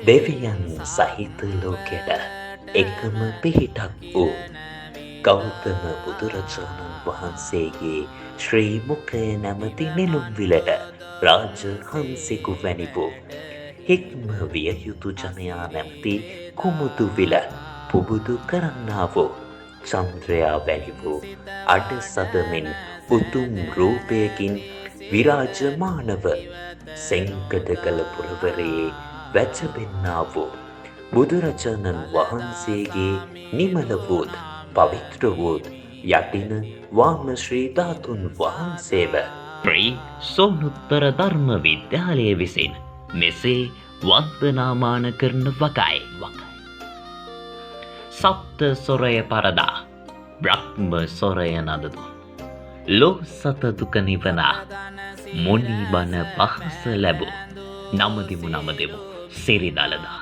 දෙවියන් සහිත ලෝකෙට එකම පිහිටක් වූ ගෞතම බුදුරජාණන් වහන්සේගේ ශ්‍රී මුඛය නැමති නෙළුම් විලට රාජ හංසෙකු වැනි වූ හික්ම විය යුතු ජනයා නැමති කුමුදු විල පුබුදු කරන්නා වූ චන්ද්‍රයා වැනි වූ අඩ සදමින් උතුම් රූපයකින් විරාජමානව සෙංකඩගල පුරවරයේ වැජබෙන්නා වූ බුදුරජාණන් වහන්සේගේ නිමල වූත් පවිත්‍ර වූත් යටින වාම ශ්‍රී ධාතුන් වහන්සේව ශ්‍රී සෝනුත්තර ධර්ම විද්‍යාලය විසින් මෙසේ වන්දනාමාන කරන වකයි. සප්ත සොරය පරදා බ්‍රහ්ම සොරය නදදු ලෝ සත දුක නිවනා මුනි බණ පහස ලැබූ නමදිමු සිරිදලදා